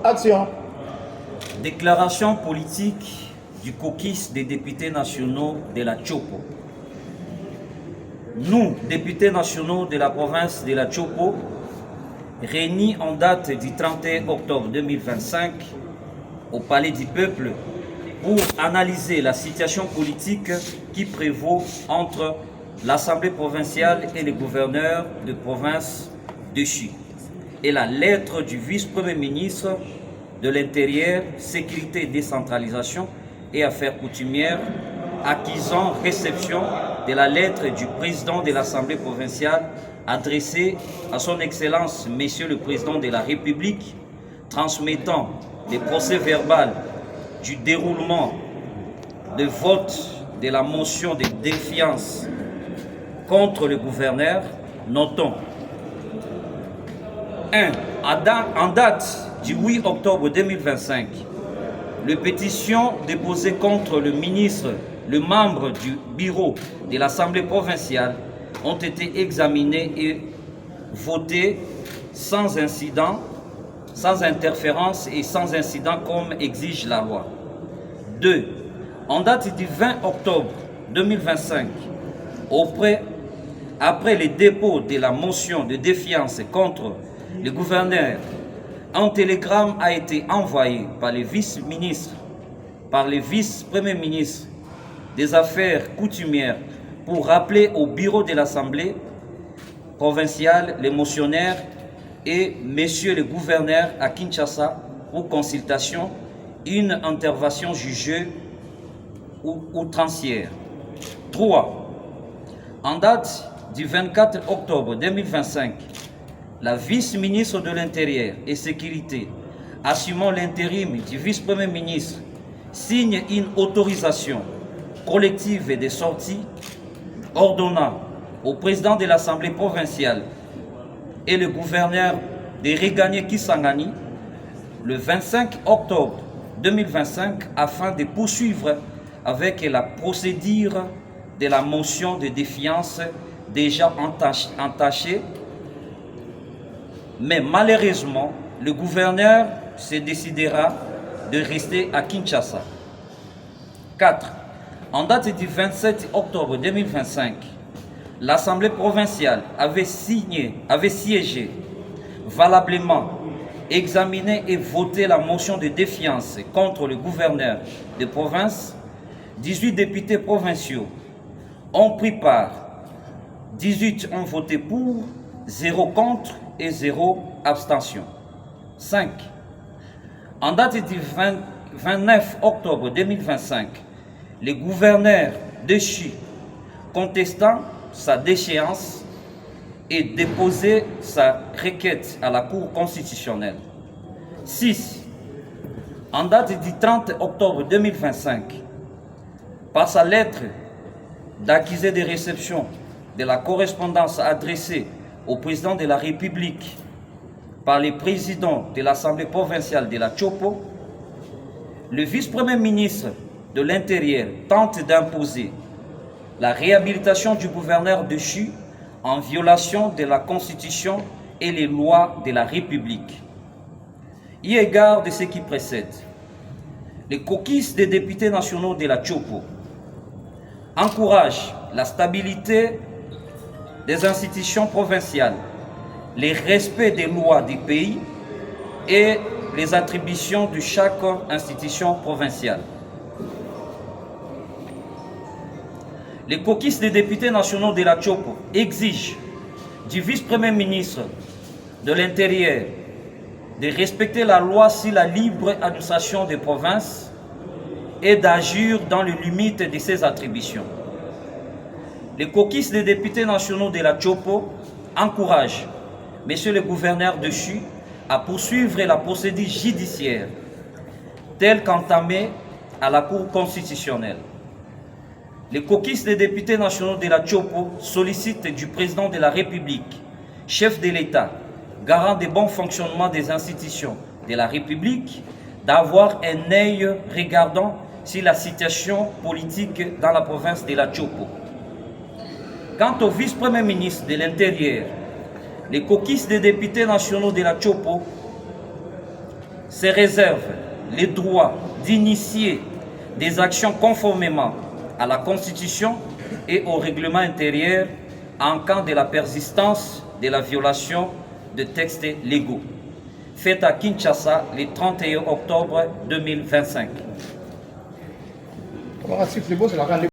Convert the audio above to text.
Action. Déclaration politique du caucus des députés nationaux de la Tchopo. Nous, députés nationaux de la province de la Tchopo, réunis en date du 31 octobre 2025 au Palais du Peuple pour analyser la situation politique qui prévaut entre l'Assemblée provinciale et les gouverneurs de province déchus et la lettre du vice-premier ministre de l'Intérieur, Sécurité et Décentralisation et Affaires coutumières, acquisant réception de la lettre du président de l'Assemblée provinciale adressée à son Excellence, Monsieur le Président de la République, transmettant les procès-verbaux du déroulement de vote de la motion de défiance contre le gouverneur. Notons 1. En date du 8 octobre 2025, les pétitions déposées contre le ministre, le membre du bureau de l'Assemblée provinciale ont été examinées et votées sans incident, sans interférence et sans incident comme exige la loi. 2. En date du 20 octobre 2025, après le dépôt de la motion de défiance contre le gouverneur, un télégramme a été envoyé par le vice-ministre, par le vice-premier ministre des Affaires coutumières pour rappeler au bureau de l'Assemblée provinciale, les motionnaires et messieurs le gouverneur à Kinshasa pour consultation, une intervention jugée outrancière. 3. En date du 24 octobre 2025, la vice-ministre de l'Intérieur et Sécurité, assumant l'intérim du vice-premier ministre, signe une autorisation collective de sortie ordonnant au président de l'Assemblée provinciale et le gouverneur de regagner Kisangani le 25 octobre 2025 afin de poursuivre avec la procédure de la motion de défiance déjà entachée. Mais malheureusement, le gouverneur se décidera de rester à Kinshasa. 4. En date du 27 octobre 2025, l'Assemblée provinciale avait siégé valablement, examiné et voté la motion de défiance contre le gouverneur de province. 18 députés provinciaux ont pris part. 18 ont voté pour, 0 contre et 0 abstention. 5. En date du 29 octobre 2025, le gouverneur déchu, contestant sa déchéance, et déposé sa requête à la Cour constitutionnelle. 6. En date du 30 octobre 2025, par sa lettre d'accusé de réception de la correspondance adressée au président de la République par le président de l'Assemblée provinciale de la Tchopo, le vice-premier ministre de l'Intérieur tente d'imposer la réhabilitation du gouverneur déchu en violation de la Constitution et les lois de la République. Eu égard de ce qui précède, le caucus des députés nationaux de la Tchopo encourage la stabilité des institutions provinciales, le respect des lois du pays et les attributions de chaque institution provinciale. Le caucus des députés nationaux de la Tchopo exige du vice-premier ministre de l'Intérieur de respecter la loi sur la libre administration des provinces et d'agir dans les limites de ses attributions. Le caucus des députés nationaux de la Tchopo encourage Monsieur le gouverneur déchu à poursuivre la procédure judiciaire telle qu'entamée à la Cour constitutionnelle. Le caucus des députés nationaux de la Tchopo sollicite du président de la République, chef de l'État, garant du bon fonctionnement des institutions de la République, d'avoir un œil regardant sur la situation politique dans la province de la Tchopo. Quant au vice-premier ministre de l'Intérieur, le caucus des députés nationaux de la Tchopo se réserve le droit d'initier des actions conformément à la Constitution et au règlement intérieur en cas de la persistance de la violation de textes légaux. Faite à Kinshasa le 31 octobre 2025.